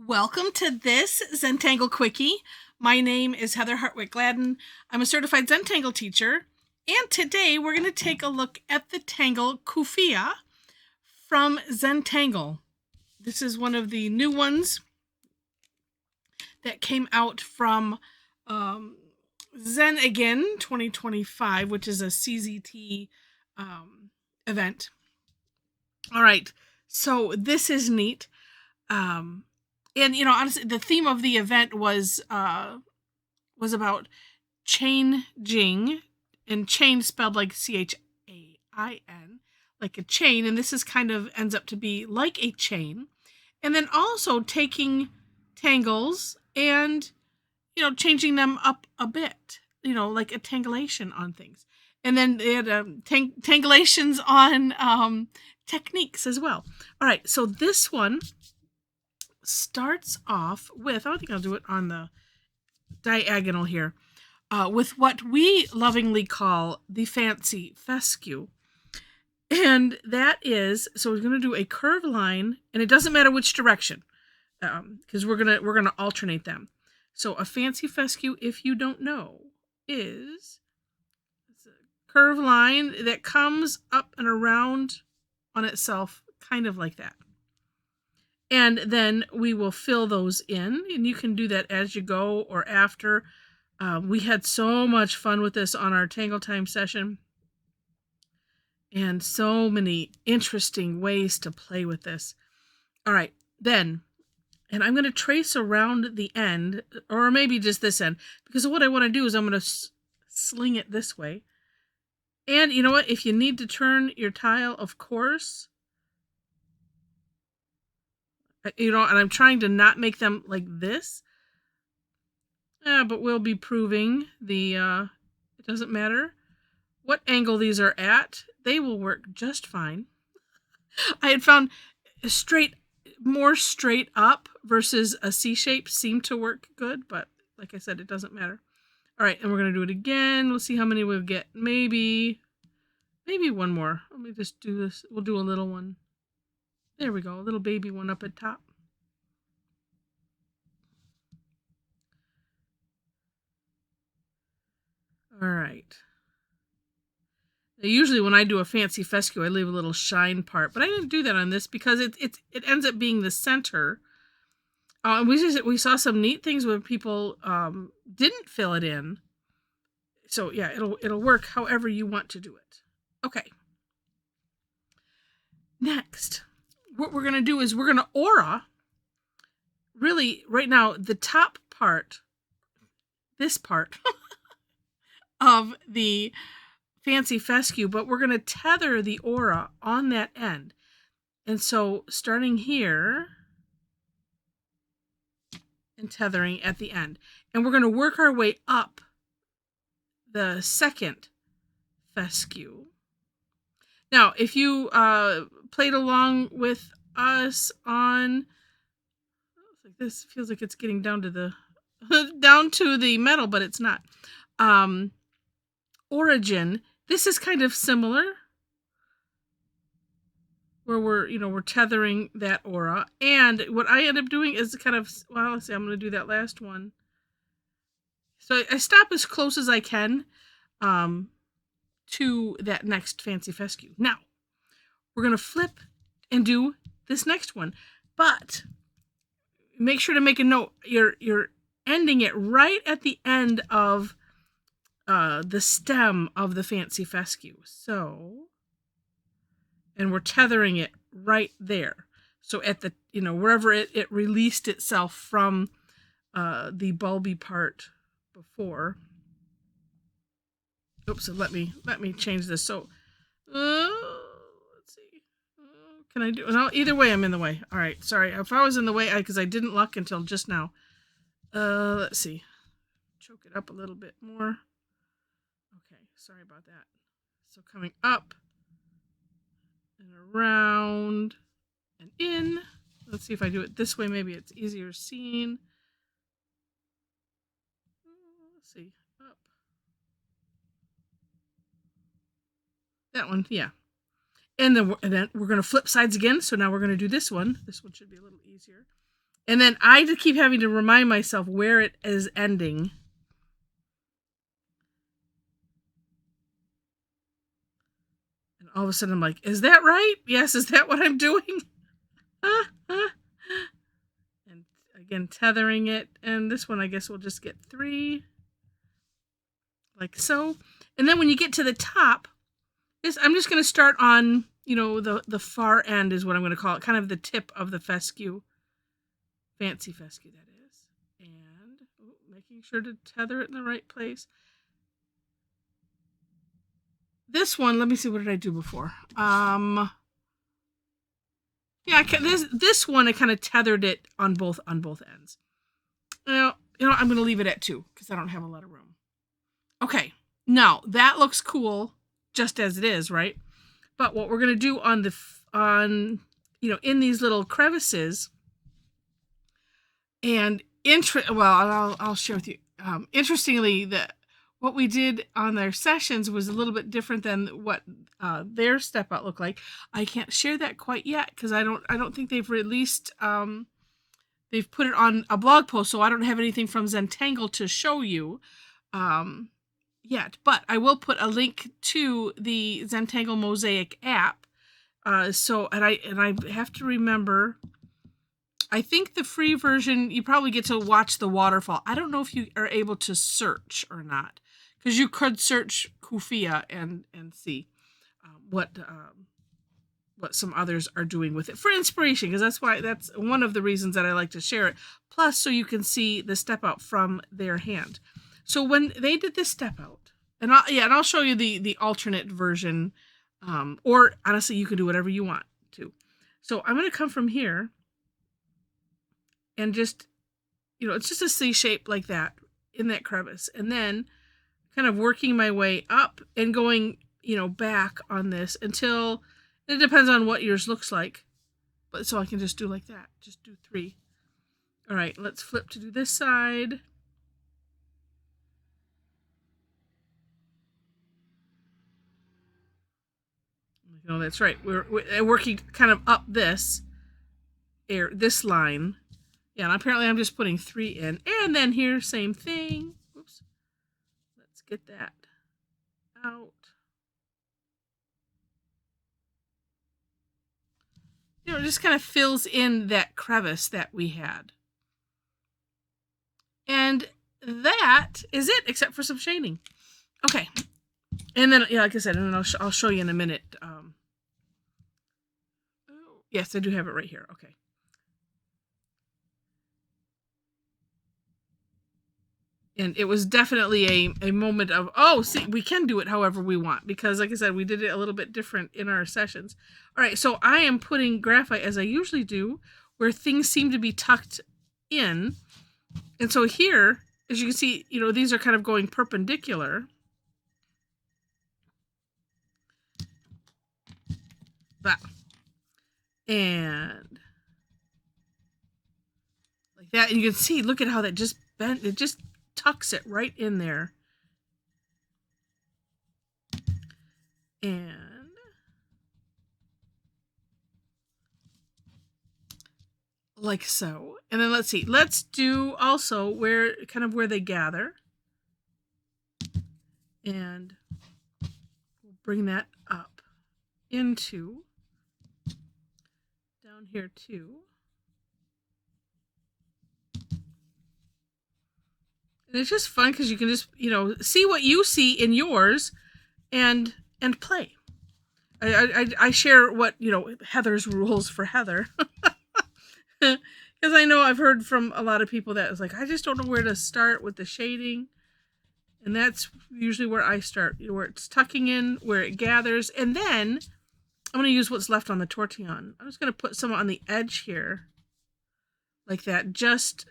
Welcome to this Zentangle Quickie. My name is Heather Hartwick Gladden. I'm a certified Zentangle teacher, and today we're going to take a look at the tangle Kufia from Zentangle. This is one of the new ones that came out from Zen Again 2025, which is a CZT event. All right, so this is neat. And honestly, the theme of the event was about changing, and chain spelled like CHAIN, like a chain, and this is kind of ends up to be like a chain, and then also taking tangles and changing them up a bit, like a tangulation on things, and then they had tangulations on techniques as well. All right, so this one starts off with, I think I'll do it on the diagonal here, with what we lovingly call the fancy fescue. And that is, so we're going to do a curved line, and it doesn't matter which direction, because we're gonna alternate them. So a fancy fescue, if you don't know, is a curved line that comes up and around on itself, kind of like that. And then we will fill those in, and you can do that as you go or after. We had so much fun with this on our Tangle Time session, and so many interesting ways to play with this. All right, then, and I'm going to trace around the end, or maybe just this end, because what I want to do is I'm going to sling it this way. And you know what? If you need to turn your tile, of course, and I'm trying to not make them like this. But we'll be proving it doesn't matter what angle these are at. They will work just fine. I had found more straight up versus a C shape seemed to work good, but like I said, it doesn't matter. All right, and we're going to do it again. We'll see how many we'll get. Maybe one more. Let me just do this. We'll do a little one. There we go, a little baby one up at top. All right. Now, usually when I do a fancy fescue, I leave a little shine part, but I didn't do that on this because it ends up being the center. We saw some neat things where people didn't fill it in. So yeah, it'll work however you want to do it. Okay. Next, what we're gonna do is we're gonna aura. Really, right now, the top part, this part of the fancy fescue, but we're going to tether the aura on that end. And so starting here and tethering at the end. And we're going to work our way up the second fescue. Now, if you played along with us on, this feels like it's getting down to the metal, but it's not. Origin, this is kind of similar, where we're tethering that aura, and what I end up doing is kind of, well, let's see, I'm going to do that last one. So I stop as close as I can to that next fancy fescue. Now we're going to flip and do this next one, but make sure to make a note. You're ending it right at the end of the stem of the fancy fescue. So, and we're tethering it right there. So at the, wherever it released itself from the bulby part before. Oops, so let me change this. So, let's see. Can I do, no, either way I'm in the way. All right, sorry. If I was in the way, because I didn't look until just now. Let's see. Choke it up a little bit more. Okay, sorry about that. So coming up and around and in. Let's see if I do it this way. Maybe it's easier seen. Let's see. Up. That one, yeah. And then we're going to flip sides again. So now we're going to do this one. This one should be a little easier. And then I keep having to remind myself where it is ending. And all of a sudden I'm like, is that right? Yes, is that what I'm doing? And again, tethering it. And this one, I guess we'll just get 3. Like so. And then when you get to the top, I'm just going to start on, the far end is what I'm going to call it. Kind of the tip of the fescue. Fancy fescue, that is. And making sure to tether it in the right place. This one, let me see, what did I do before? Yeah, this one, I kind of tethered it on both ends. I'm going to leave it at 2 because I don't have a lot of room. Okay, now that looks cool just as it is, right? But what we're going to do in these little crevices, and I'll share with you. Interestingly, what we did on their sessions was a little bit different than what their step out looked like. I can't share that quite yet because I don't think they've released. They've put it on a blog post, so I don't have anything from Zentangle to show you yet. But I will put a link to the Zentangle Mosaic app. And I have to remember. I think the free version, you probably get to watch the waterfall. I don't know if you are able to search or not, because you could search Kufia and see what some others are doing with it for inspiration, because that's one of the reasons that I like to share it. Plus, so you can see the step out from their hand. So when they did this step out, and I'll show you the alternate version, or honestly, you can do whatever you want to. So I'm going to come from here. And just, it's just a C shape like that in that crevice. And then kind of working my way up and going, back on this until, it depends on what yours looks like. But so I can just do like that. Just do 3. All right, let's flip to do this side. That's right. We're working kind of up this line. Yeah, and apparently I'm just putting 3 in. And then here, same thing. Oops. Let's get that out. It just kind of fills in that crevice that we had. And that is it, except for some shading. Okay. And then, like I said, and then I'll show you in a minute. Yes, I do have it right here. Okay. And it was definitely a moment of, see, we can do it however we want. Because, like I said, we did it a little bit different in our sessions. All right, so I am putting graphite, as I usually do, where things seem to be tucked in. And so here, as you can see, these are kind of going perpendicular. That. And like that. And you can see, look at how that just bent. It just tucks it right in there. And like so. And then let's see. Let's do also where they gather. And we'll bring that up into down here too. And it's just fun because you can just, see what you see in yours and play. I share what, Heather's rules for Heather. Because I know I've heard from a lot of people that was like, I just don't know where to start with the shading. And that's usually where I start, where it's tucking in, where it gathers. And then I'm going to use what's left on the Tortillion. I'm just going to put some on the edge here, like that, just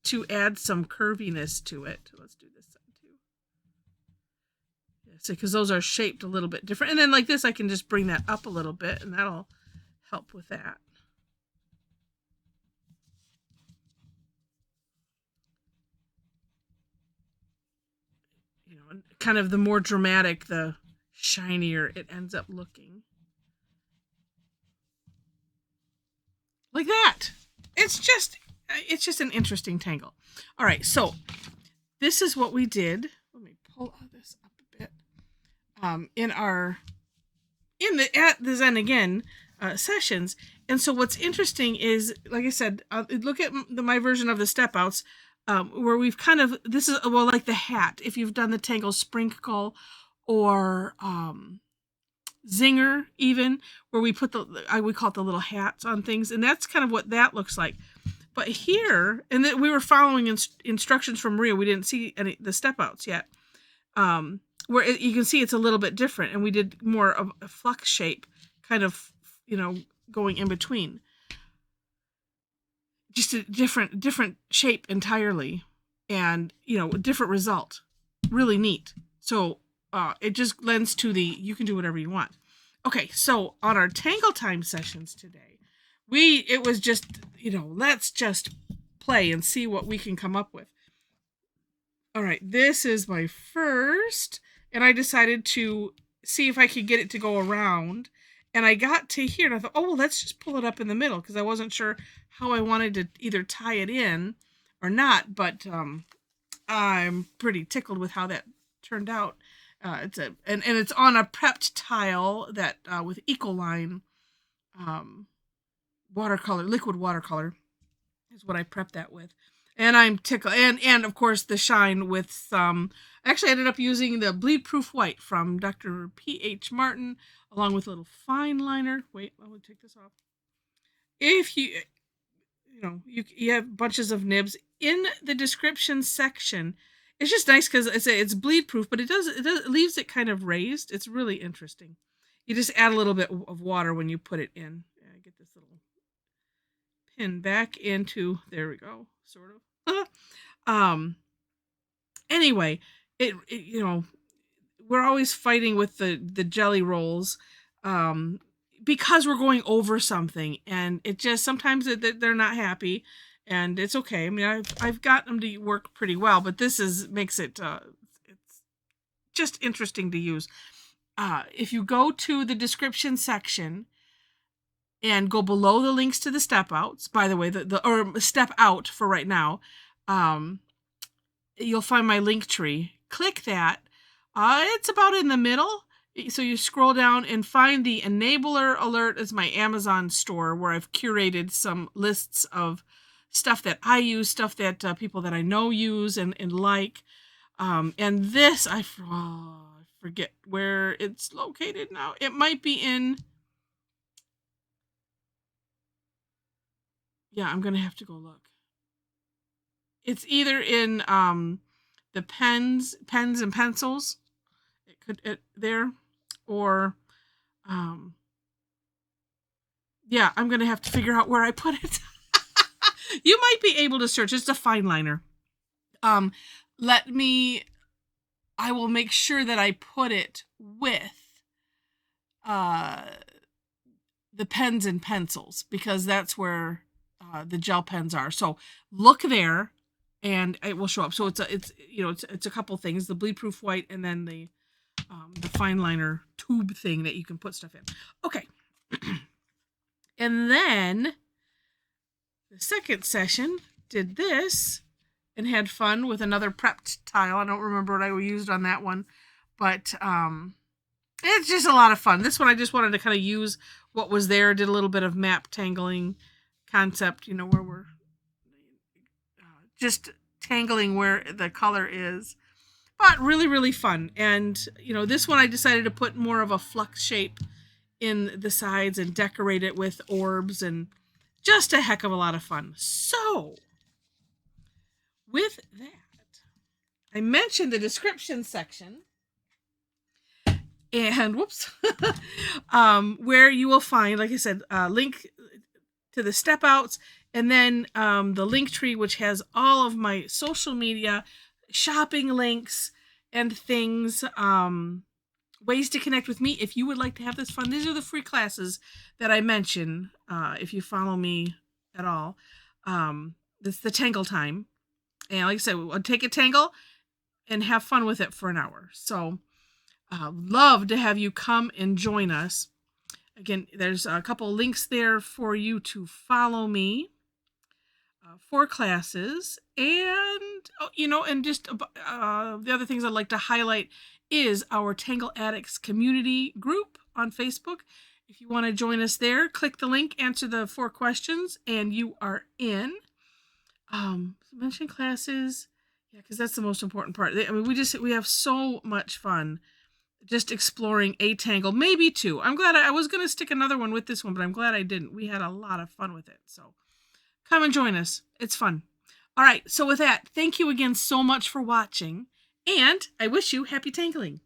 to add some curviness to it. Let's do this side too. Yeah, so because those are shaped a little bit different. And then like this, I can just bring that up a little bit and that'll help with that. And kind of the more dramatic, the shinier it ends up looking. Like that. It's just it's just an interesting tangle. All right, so this is what we did. Let me pull this up a bit. At the Zen Again sessions. And so what's interesting is, like I said, look at my version of the step outs, where we've kind of, this is, well, like the hat, if you've done the tangle sprinkle or zinger even, where we put we call it the little hats on things, and that's kind of what that looks like. But here, and we were following instructions from Maria, we didn't see the step outs yet, where you can see it's a little bit different, and we did more of a flux shape, kind of, going in between. Just a different shape entirely, and different result. Really neat. So it just lends to you can do whatever you want. Okay, so on our Tangle Time sessions today, it was just, let's just play and see what we can come up with. All right, this is my first, and I decided to see if I could get it to go around. And I got to here, and I thought, oh, well, let's just pull it up in the middle, because I wasn't sure how I wanted to either tie it in or not. But I'm pretty tickled with how that turned out. It's on a prepped tile that with Ecoline watercolor, liquid watercolor, is what I prepped that with. And I'm tickled, and of course the shine with some. Actually, I ended up using the bleed proof white from Dr. P.H. Martin, along with a little fine liner. Wait, I'm gonna take this off. If you have bunches of nibs in the description section. It's just nice because it's bleed proof, but it leaves it kind of raised. It's really interesting. You just add a little bit of water when you put it in. Get this little pin back into, there we go, sort of. Anyway, we're always fighting with the jelly rolls, because we're going over something, and it just, sometimes they're not happy, and it's okay. I mean, I've got them to work pretty well, but this makes it, it's just interesting to use. If you go to the description section and go below the links to the step outs, by the way, or step out for right now, you'll find my link tree. Click that. It's about in the middle. So you scroll down and find the enabler alert as my Amazon store, where I've curated some lists of stuff that I use, stuff that people that I know use and like. And this, I forget where it's located now. It might be in, yeah, I'm going to have to go look. It's either in the pens and pencils. There, or yeah, I'm going to have to figure out where I put it. You might be able to search. It's a fine liner. I will make sure that I put it with the pens and pencils, because that's where the gel pens are. So look there, and it will show up. So it's a couple things: the bleed proof white, and then the fine liner tube thing that you can put stuff in. Okay. And then the second session did this and had fun with another prepped tile. I don't remember what I used on that one, but it's just a lot of fun. This one I just wanted to kind of use what was there. Did a little bit of map tangling concept, where we're just tangling where the color is. But really, really fun. And, this one I decided to put more of a flux shape in the sides and decorate it with orbs, and just a heck of a lot of fun. So, with that, I mentioned the description section, and whoops, where you will find, like I said, a link to the step outs, and then the link tree, which has all of my social media, shopping links and things, ways to connect with me if you would like to have this fun. These are the free classes that I mention, if you follow me at all. It's the Tangle Time, and like I said, we'll take a tangle and have fun with it for an hour. So love to have you come and join us. Again, there's a couple links there for you to follow me. 4 classes, and and just the other things I'd like to highlight is our Tangle Addicts community group on Facebook. If you want to join us there, click the link, answer the 4 questions, and you are in. Mention classes, yeah, because that's the most important part. I mean, we have so much fun just exploring a tangle, maybe 2. I'm glad I was going to stick another one with this one, but I'm glad I didn't. We had a lot of fun with it, so come and join us. It's fun. All right, so with that, thank you again so much for watching, and I wish you happy tangling.